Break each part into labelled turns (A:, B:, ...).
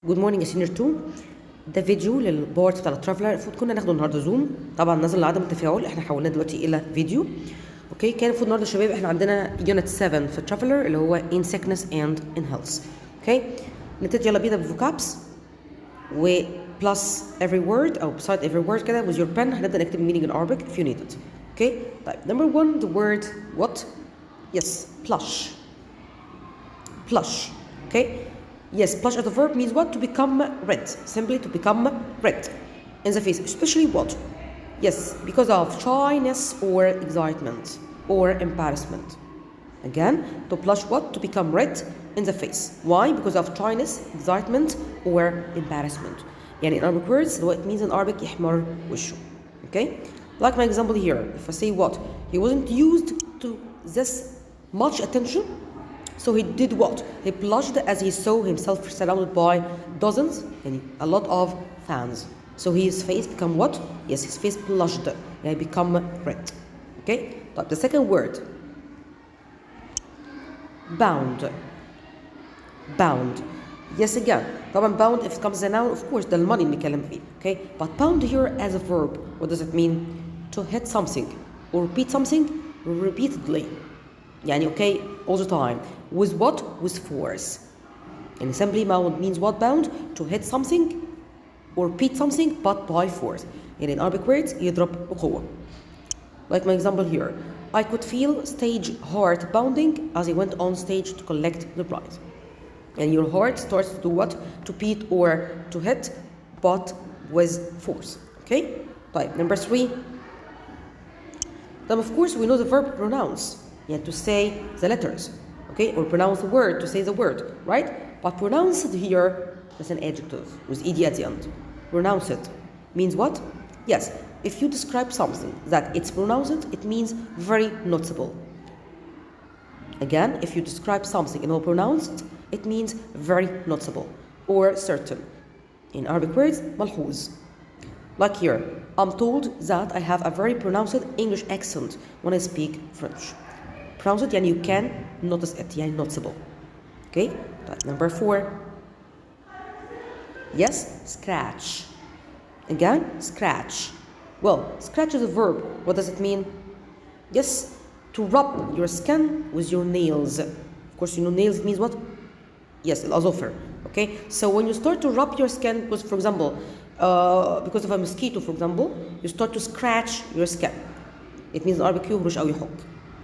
A: جود مورنينج يا سينيور 2. ده فيديو للبورد بتاع الترافلر. المفروض كنا ناخده النهارده زوم، طبعا نزل لعدم التفاعل، احنا حولناه دلوقتي الى فيديو. اوكي، كان المفروض النهارده يا شباب احنا عندنا يونت 7 في الترافلر اللي هو in sickness and in health. اوكي، نبتدي يلا بينا بالفوكابس و plus every word او beside every word كده with your pen هنبدا نكتب meaning in Arabic if you need it. اوكي، طيب number 1 the word what. Yes, plush. Plush. Okay. Yes, plush as a verb means what? To become red. Simply to become red in the face. Especially what? Yes, because of shyness or excitement or embarrassment. Again, to blush what? To become red in the face. Why? Because of shyness, excitement or embarrassment. يعني in Arabic words, what it means in Arabic يحمر وشه. Okay? Like my example here, if I say what? He wasn't used to this much attention. So he did what? He blushed as he saw himself surrounded by dozens and a lot of fans. So his face become what? Yes, his face blushed. يعني become red. Okay? But the second word. Bound. Bound. Yes again. طبعا bound if it comes as a noun, of course ده الماني اللي بنتكلم فيه. Okay? But bound here as a verb. What does it mean? To hit something or repeat something repeatedly. يعني okay all the time. With what? With force. And simply bound means what? Bound to hit something or repeat something but by force. يعني in Arabic words يضرب بقوة. Like my example here. I could feel stage heart pounding as he went on stage to collect the prize. And your heart starts to do what? To beat or to hit but with force. Okay? طيب number 3. Then of course we know the verb pronounce. Yeah, to say the letters, okay, or pronounce the word, to say the word, right? But pronounce it here as an adjective with ed at the end. Pronounce it means what? Yes, if you describe something that it's pronounced, it means very noticeable. Again, if you describe something and all pronounced, it means very noticeable or certain. In Arabic words, malhuz. Like here, I'm told that I have a very pronounced English accent when I speak French. Pronounced يعني you can notice it, يعني noticeable. Okay, number 4. Yes, scratch. Again, scratch. Well, scratch is a verb. What does it mean? Yes, to rub your skin with your nails. Of course, you know nails means what? Yes, الأظافر. Okay, so when you start to rub your skin, because for example, because of a mosquito, for example, you start to scratch your skin. It means in Arabic يهرش أو يحك.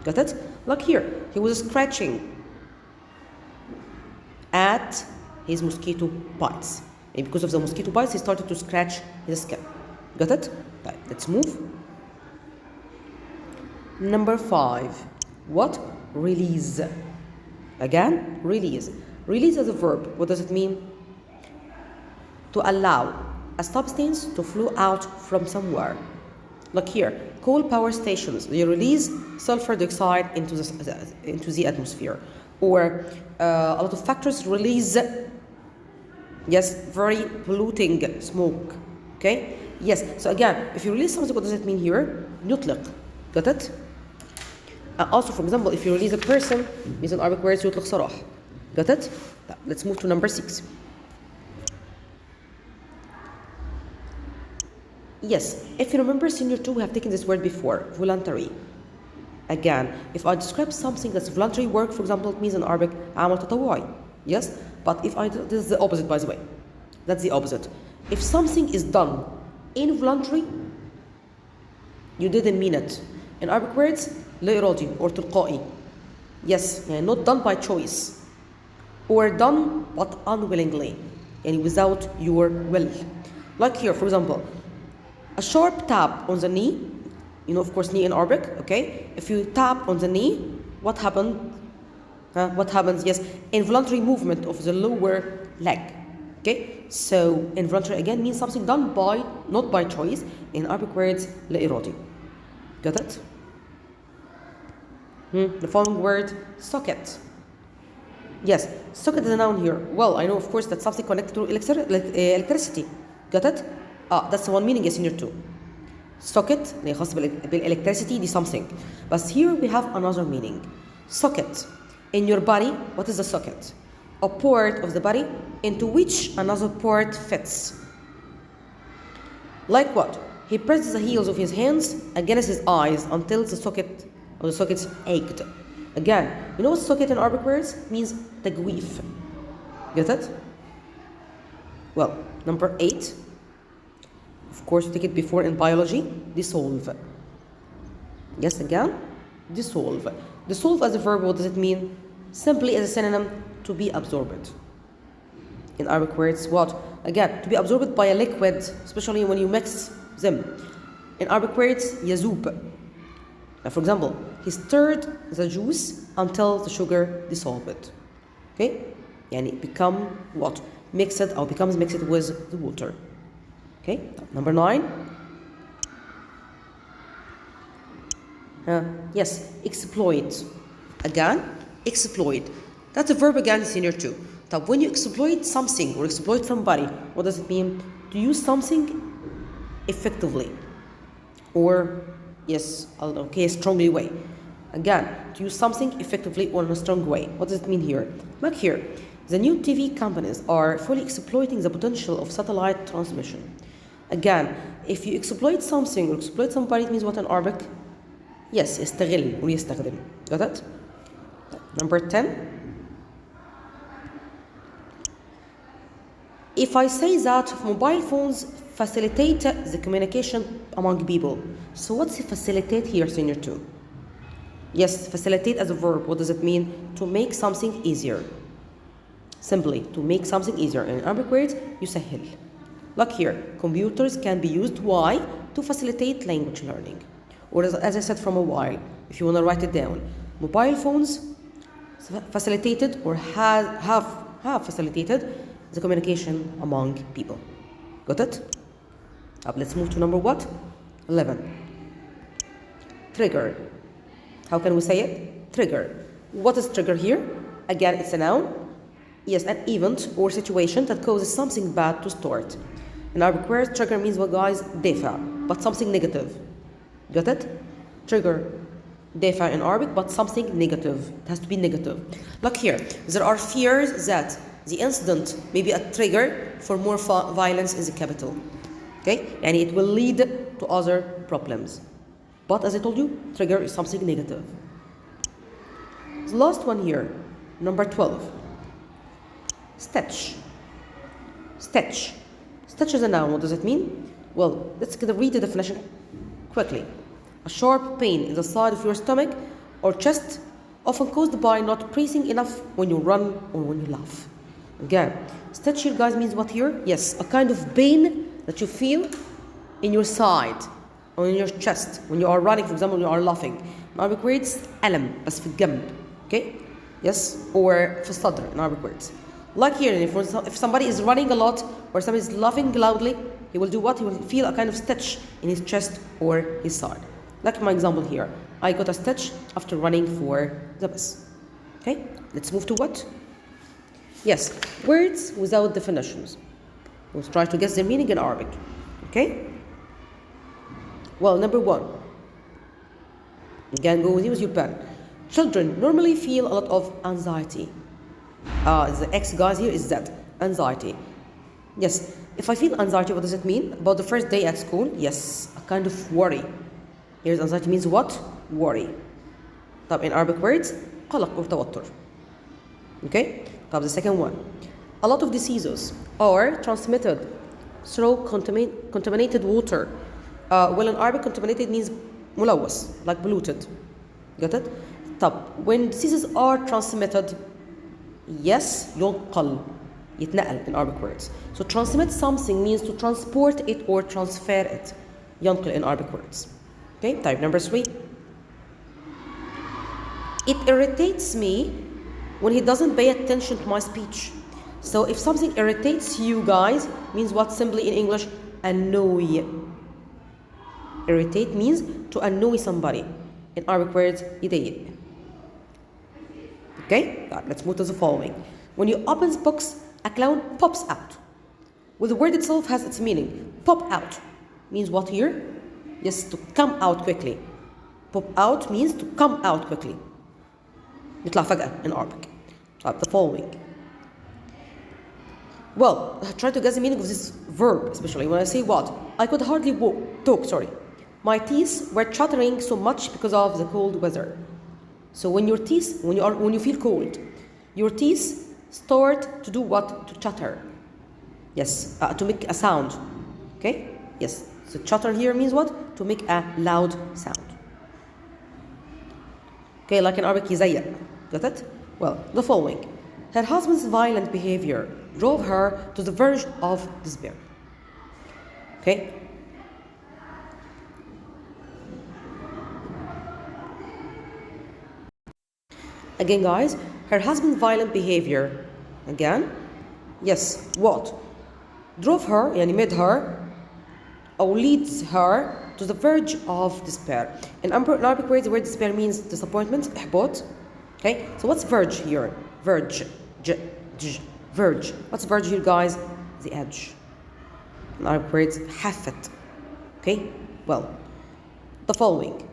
A: Got it? Like here, he was scratching at his mosquito bites. And because of the mosquito bites, he started to scratch his skin. Got it? Right, let's move. Number 5. What? Release. Again, release. Release as a verb. What does it mean? To allow a substance to flow out from somewhere. Like here, coal power stations, they release sulfur dioxide into the atmosphere. Or a lot of factories release, yes, very polluting smoke. Okay? Yes, so again, if you release something, what does it mean here? يطلق. Got it? Also, for example, if you release a person, means in Arabic words يطلق سراح. Got it? Let's move to number 6. Yes, if you remember senior 2, we have taken this word before, voluntary. Again, if I describe something that's voluntary work, for example, it means in Arabic, عمل تطوعي. Yes, but if this is the opposite, by the way. That's the opposite. If something is done involuntary, you didn't mean it. In Arabic words, لا إرادي or تلقائي. Yes, not done by choice. Or done but unwillingly, without your will. Like here, for example, a sharp tap on the knee, of course, knee in Arabic, okay? If you tap on the knee, what happened? What happens? Yes, involuntary movement of the lower leg, okay? So, involuntary again means something done by, not by choice. In Arabic words, لا إرادي. Got it? The following word, socket. Yes, socket is a noun here. Well, I know, of course, that's something connected to electricity. Got it? That's one meaning is in your 2. Socket اللي خاص بالelectricity دي something. But here we have another meaning. Socket. In your body, what is the socket? a part of the body into which another part fits. Like what? He presses the heels of his hands against his eyes until the socket or the sockets ached. Again, you know what socket in Arabic words means? تجويف. Get it? Well, number 8. Of course, you take it before in biology. Dissolve. Yes, again, dissolve. Dissolve as a verb, what does it mean? Simply as a synonym, to be absorbed. In Arabic words, what? Again, to be absorbed by a liquid, especially when you mix them. In Arabic words, yazub. Now, for example, he stirred the juice until the sugar dissolved. Okay? Yani become what? Mixed or becomes mixed with the water. Okay? Number 9. Yes, exploit. Again, exploit. That's a verb again in senior 2. So when you exploit something or exploit somebody, what does it mean? To use something effectively. Or, yes, okay, a strongly way. Again, to use something effectively or in a strong way. What does it mean here? Look here. The new TV companies are fully exploiting the potential of satellite transmission. Again, if you exploit something or exploit somebody, it means what in Arabic? Yes, يستغل or يستخدم. Got it? Number 10. If I say that mobile phones facilitate the communication among people, so what's the facilitate here, senior 2? Yes, facilitate as a verb. What does it mean? To make something easier. Simply, to make something easier. In Arabic words, يسهل. Look here, computers can be used, why? To facilitate language learning. Or as I said from a while, if you want to write it down, mobile phones facilitated or have facilitated the communication among people. Got it? Let's move to number what? 11. Trigger. How can we say it? Trigger. What is trigger here? Again, it's a noun. Yes, an event or situation that causes something bad to start. In Arabic words, trigger means what, guys? دافع, but something negative. Got it? Trigger. دافع in Arabic, but something negative. It has to be negative. Look here. There are fears that the incident may be a trigger for more violence in the capital. Okay? And it will lead to other problems. But as I told you, trigger is something negative. The last one here, number 12. Stitch. Stitch. Stitch is a noun. What does it mean? Well, let's read the definition quickly. A sharp pain in the side of your stomach or chest, often caused by not breathing enough when you run or when you laugh. Again, stitch here, guys, means what here? Yes, a kind of pain that you feel in your side or in your chest when you are running, for example, when you are laughing. In Arabic words, ألم بس في الجنب. Okay? Yes, or في الصدر in Arabic words. Like here, if somebody is running a lot or somebody is laughing loudly, he will do what? He will feel a kind of stitch in his chest or his side. Like my example here. I got a stitch after running for the bus. Okay? Let's move to what? Yes, words without definitions. We'll try to guess their meaning in Arabic. Okay? Well, number 1. Again, go with you with your pen. Children normally feel a lot of anxiety. The X, guys, here is Z, anxiety. Yes, if I feel anxiety, what does it mean? About the first day at school? Yes, a kind of worry. Here's anxiety means what? Worry. طب in Arabic words, قلق or توتر. Okay? طب the second one. A lot of diseases are transmitted through contaminated water. Well, in Arabic, contaminated means ملوث, like polluted. Got it? طب when diseases are transmitted, yes, ينقل, يتنقل in Arabic words. So transmit something means to transport it or transfer it. ينقل in Arabic words. Okay, type number 3. It irritates me when he doesn't pay attention to my speech. So if something irritates you guys, means what simply in English? Annoy. Irritate means to annoy somebody. In Arabic words, يضايق. Okay, let's move to the following. When you open books, a clown pops out. Well, the word itself has its meaning. Pop out means what here? Yes, to come out quickly. Pop out means to come out quickly. يطلع فجأة in Arabic. The following. Well, try to guess the meaning of this verb, especially when I say what? I could hardly talk, sorry. My teeth were chattering so much because of the cold weather. So when you feel cold, your teeth start to do what? To chatter. Yes, to make a sound. Okay? Yes. So chatter here means what? To make a loud sound. Okay, like in Arabic, يزيق. Got it? Well, the following. Her husband's violent behavior drove her to the verge of despair. Okay? Again, guys, her husband's violent behavior. Again, yes, what? Drove her, يعني made her, or leads her to the verge of despair. In Arabic words, the word despair means disappointment, إحباط. Okay, so what's verge here? Verge, verge. What's verge here, guys? The edge. In Arabic words, حافة. Okay, well, the following.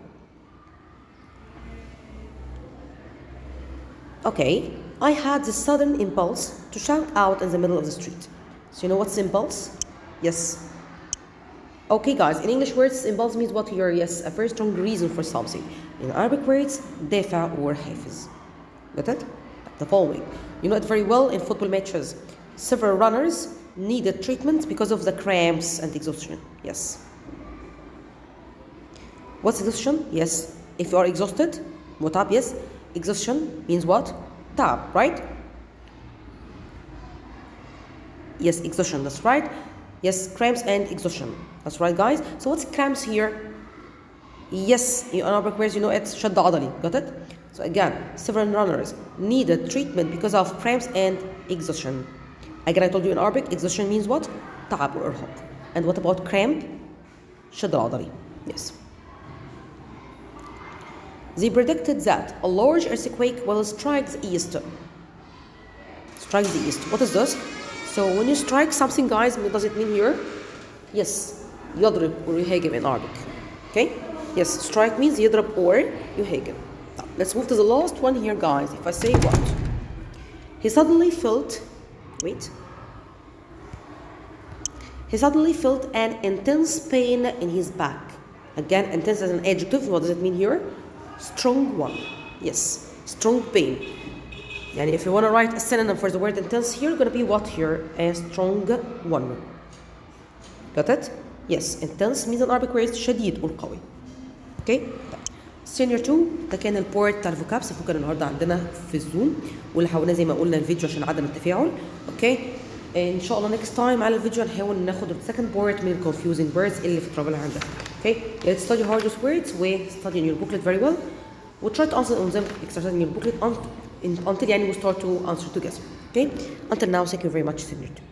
A: Okay, I had the sudden impulse to shout out in the middle of the street. So you know what's impulse? Yes. Okay, guys, in English words, impulse means what here? Yes, a very strong reason for something. In Arabic words, دافع or حافز. Got it? The following. You know it very well in football matches. Several runners needed treatment because of the cramps and exhaustion. Yes. What's exhaustion? Yes. If you are exhausted, متعب, yes. Exhaustion means what? تعب, right? Yes, exhaustion, that's right. Yes, cramps and exhaustion. That's right, guys. So what's cramps here? Yes, in Arabic words, you know it's شد عضلي. Got it? So again, several runners needed treatment because of cramps and exhaustion. Again, I told you in Arabic, exhaustion means what? تعب or إرهاق. And what about cramp? شد العضلي. Yes. They predicted that a large earthquake will strike the east. Strike the east. What is this? So when you strike something, guys, what does it mean here? Yes, يضرب or يهاجم in Arabic. Okay? Yes, strike means يضرب or يهاجم. Now, let's move to the last one here, guys. If I say what? He suddenly felt an intense pain in his back. Again, intense as an adjective. What does it mean here? Strong one. Yes, strong pain. And if you want to write a synonym for the word intense here, going to be what here? A strong one. Got it? Yes, intense means in Arabic words شديد or قوي. Okay? Senior 2 ده كان البورت بتاع الفوكابس اللي كان النهارده عندنا في الزوم واللي حاولنا زي ما قلنا الفيديو عشان عدم التفاعل. اوكي؟ ان شاء الله next time على الفيديو هنحاول ناخد السكند بورت من confusing words اللي في الترافل عندنا. Okay? Let's study hardest words و study in your booklet very well. We'll try to answer on them exercise in your booklet until we start to answer together. Okay? Until now, thank you very much, Senior 2.